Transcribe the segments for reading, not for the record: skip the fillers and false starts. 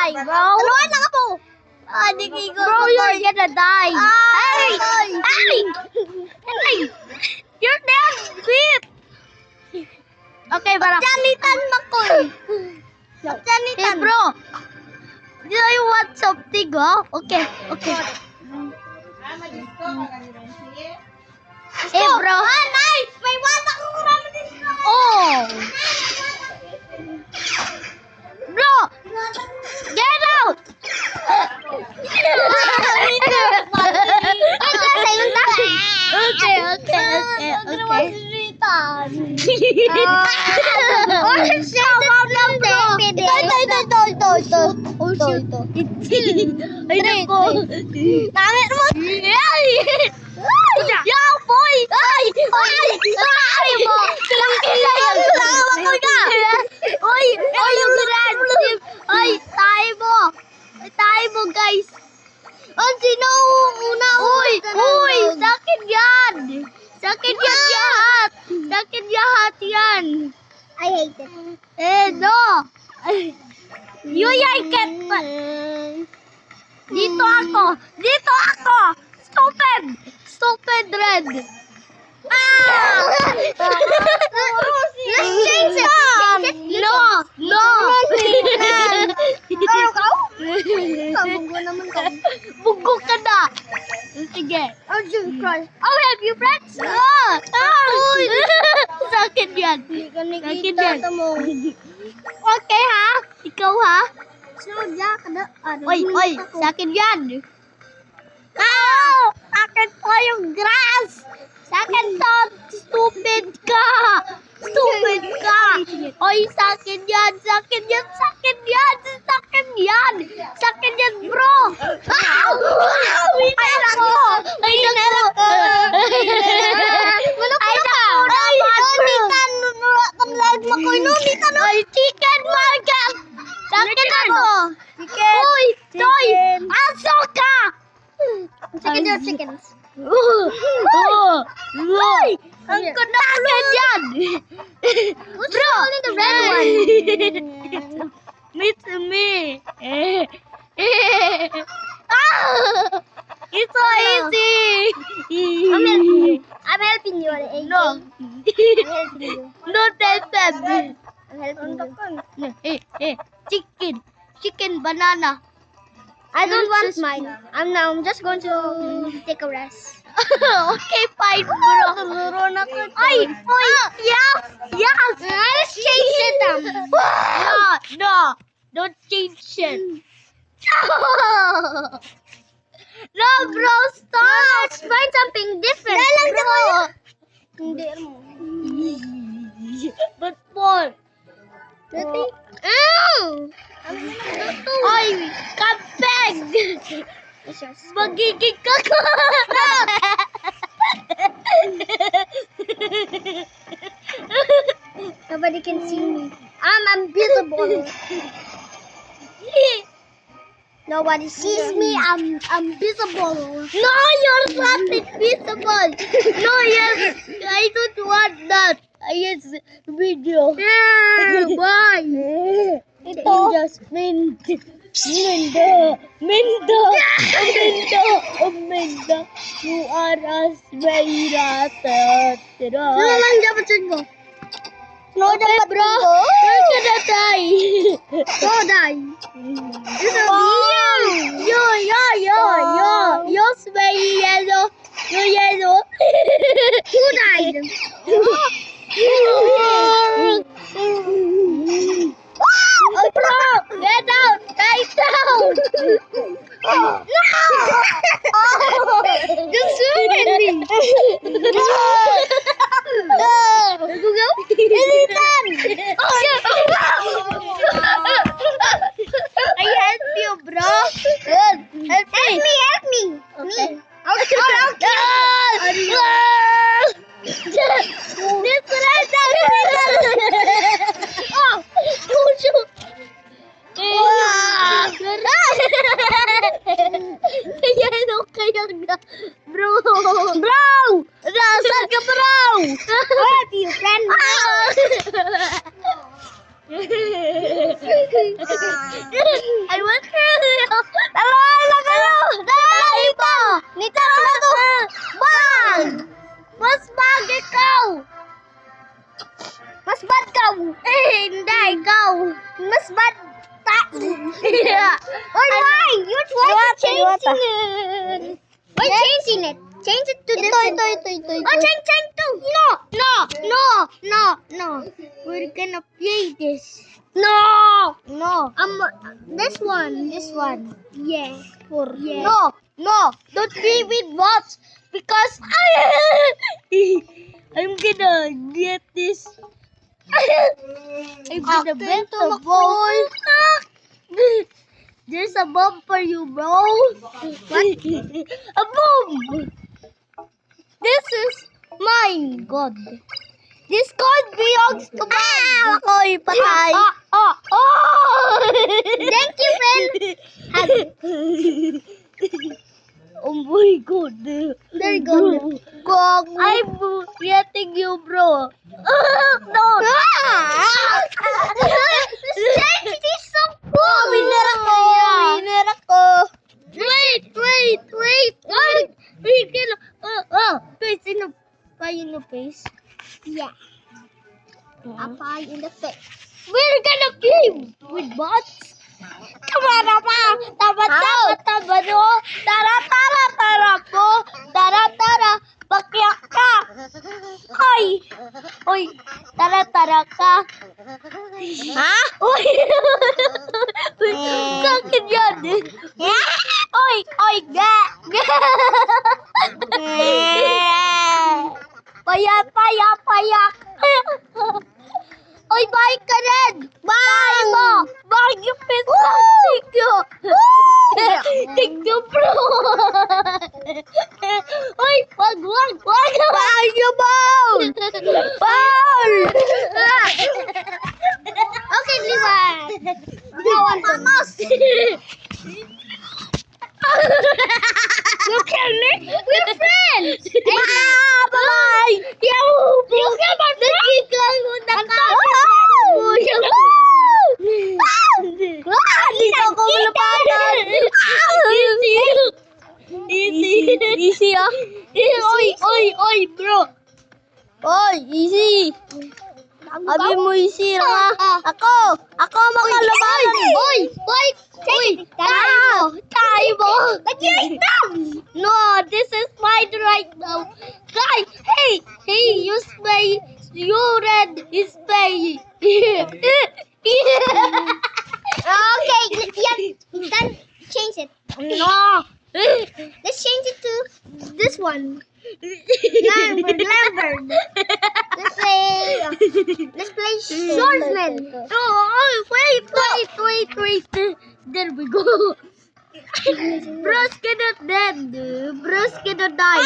die, bro. Taluan lang ako. Di ko. Bro, you're gonna die. Hey! You're dead, beep. Okay, bara. Janitan makoy. Hey, bro. Do you want something, oh? Okay. Hey, bro. Nice. May wata ko naman dito. Oh. Bro, get out. Okay. Ay, nako. Damit mo. Yeah, boy. Ay, mo. Lawak mo ka. Oy, yung grandip. Ay, tayo mo, guys. Ang sino una? Uy, sakit yan. Sakit yahat yan. I hate it. No. You like it. Dito ako. Stupid red. Let's change it. No. Kamugo naman ka. Bugo ka na. Sige. Oh, Jesus Christ. I'll help you, friends. Sakit yan. Hindi ka Sakit nakita yan. sa mo. Okay, ha? Ikaw, ha? Sodya ka na. Oy, sakit yan. Sakit po yung grass. Sakit to. Stupid ka. Oy, sakit yan, bro. Ay, nako. Ay, chicken market. Sakit ako. Uy, Toy. Aso ka. Chickens. Uy, ang kunakit yan. Bro, the red one? Meet me. It's so easy. I'm helping you. No. No, Teten. I'm helping you. Chicken, banana. I don't want mine. I'm just going to take a rest. Okay, fine, bro. Ay, yes. Let's change it. No, don't change it. No, bro, stop. Let's find something different. Bro. Hindi mo. But Paul. Ay, kapeg. Magiging kako. Nobody can see me. I'm invisible. Nobody sees me. I'm invisible. No, you're not invisible. No, yes, I don't want that. Yes, video. Why? Just Minda. You are a spirator. Ano lang dapat ko? No, bro. You're gonna die. Go die. Yo, smell yellow. You're yellow. Who died? Oh, bro, get out. Get out. Just ruined me. Go. Ethan. I help you, bro. Help me. Okay. Me. I'll kill This red. Oh, don't shoot. Kaya na. Bro. Nasaan ka, bro? I'll help you, friend. I want to. Dalawa kayo. Dalawa. Nita to. Bang. Mas bag ikaw. Mas bad ka. Hindi, ikaw. Mas bad. Or why? You're trying to change it. Why changing it? Change it to this one. Ito. Oh, change to. No. We're gonna play this. No. This one. Yeah. Yeah. No. Don't play with bots because I'm gonna get this. I'm gonna bet the ball. There's a bomb for you, bro. What? A bomb. This is mine, God. This God belongs to me. Ako'y patay. Thank you, friend. Oh my God. There you go. God, I'm getting you, bro. No. Change this so cool. Winner ako. Wait. Face in the pie in the face. Yeah. A pie in the face. We're gonna play with bots. Tara po. Bakyak ka. Hoy, tara ka. Ha? Hoy. Sakit yan. Oy, ga. Payak. Oy, bye ka rin. Bye mo. Bye yung pizza. Thank you, bro. Oy, wag. Bye yung ball. Okay, Levi. No one vamos. You kill me? We're friends. Bye. You kill my friend. Dito ko labanan. Easy ah. Oy, bro. Oy, easy. Abi mo easy lang ah. Ako makalabanan. Oy, tayo mo. But you ain't dumb. No, this is mine right now. Guys, hey, you spray. You red is spray. Okay, yeah. Then change it. No. Let's change it to this one. Lambert. Let's play swordsman. Oh, wait. There we go. Bros cannot dead. Bros cannot die.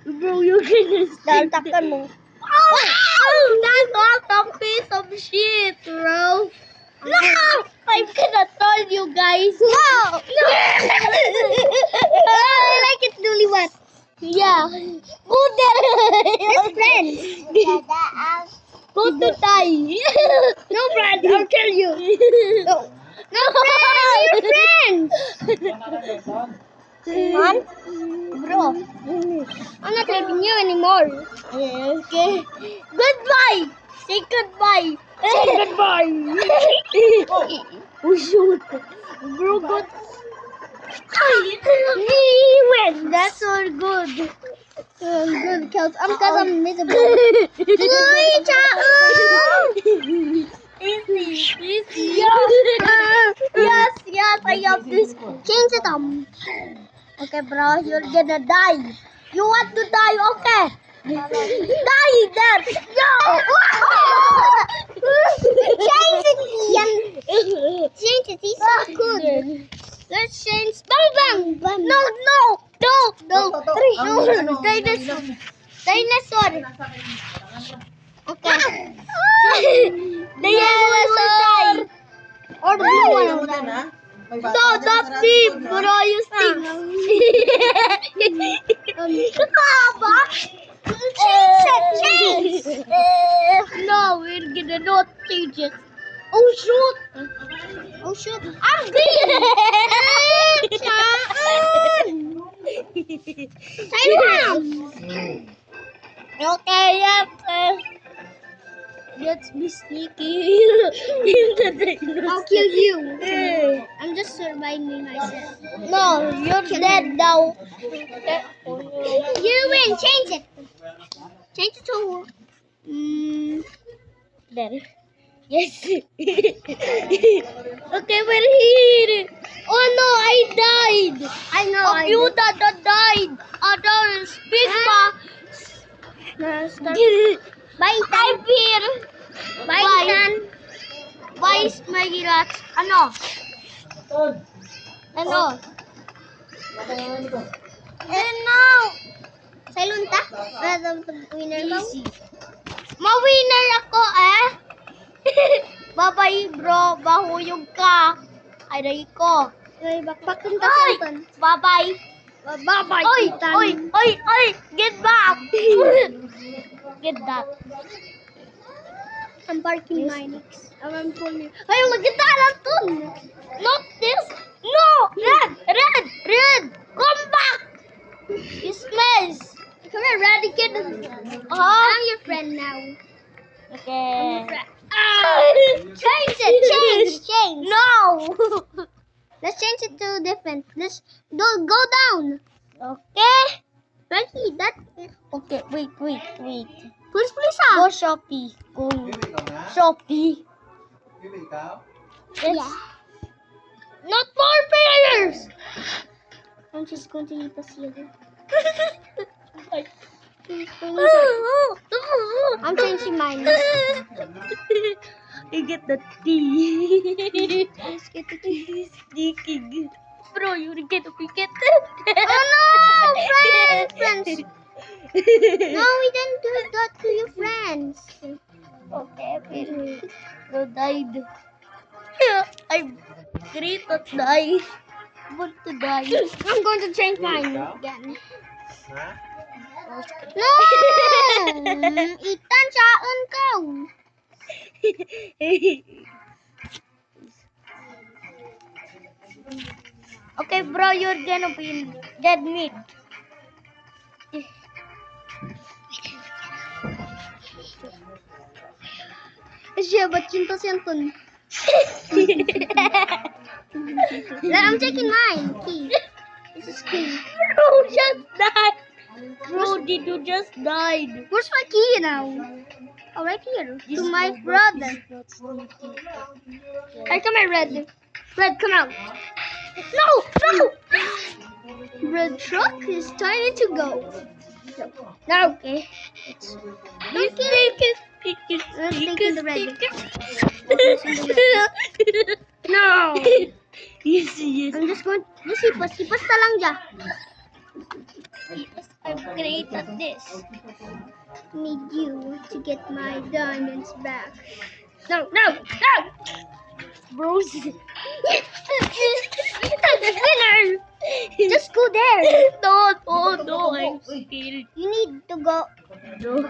Bro, you can Daltakan mo. That's not a piece of shit, bro. No! I'm gonna tell you guys. No! I like it, Duliwat. Yeah. Go there. Let's friends. Go to die. No, friend, I'll kill you. No, friend, we're friends. Man? Bro. I'm not leaving you anymore. Okay. Goodbye. Say goodbye. Say goodbye. Oh shoot. Bro got... We win. That's all good. Good, because I'm invisible. Easy. Yes, I have this. Change it up. Okay, bro, you're gonna die. You want to die? Okay. Die there. No. Change it, Ian. Change it. He's so good. Let's change. Bang, bang. No. Dinosaur. Okay. The yellow will die. Or the blue one. No, not me, bro, you stink. Kakaba? Change. No, we're gonna not change it. Oh, shoot. Oh shoot. I'm green. Time down. Okay, yep. Let's be sneaky in the dinosaur. I'll kill you. I'm just surviving myself. No, you're dead now. You win. Change it. Change it to. There. Yes. Okay, we're here. Oh no, I died. I know. Oh, you that died. Other speak pa. Bye, I'm here. Bye, Bye. Ethan. Why is my rats? Ano? Ano? Ano? Silent ka? Winner ka? Easy. Ma-winner ako eh. Bye-bye bro. Bahuyog ka. Aray ko. Ay, backpack yung Ay! Ethan. Bye-bye. Bye-bye, Oy! Ethan. Oy! Oy! Oy! Get back! Get that. I'm parking mine. I'm pulling. Ay, maganda lang to. Not this. No! Red! Red! Red! Come back! It smells. Come here, Radican. I'm your friend now. Okay. Change it. Change. No! Let's change it to different. Let's go down. Okay. Ready? That. Okay, wait. Please, Go Shopee. Go Shopee. Let's Yeah. not more players! I'm just going to eat the cereal. I'm changing mine. You get the tea. Let's get the tea. Sneaking. Bro, you're gonna pick it. Oh no! Friends! No, we didn't do that to your friends. Okay, bro died. I'm great at die. Want to die. I'm going to change mine again. No! Ethan, saan ka? Okay, bro, you're gonna be dead meat. Siya, ba't yun to siya to? I'm taking mine. Key. This is key. Bro just died. Bro, did you just died? Where's my key now? Oh, right here. To my brother. Hey, come here, Red. Red, come out. No! No! Red truck is starting to go. No. Okay. Let's take it. Let's take it the red. No. No! Yes, yes. I'm just going... Just hipas. Hipas na lang dyan. Yes, I'm great at this. Need you to get my diamonds back. No. Bros. Just go there. No, I'm scared. You need to go. No.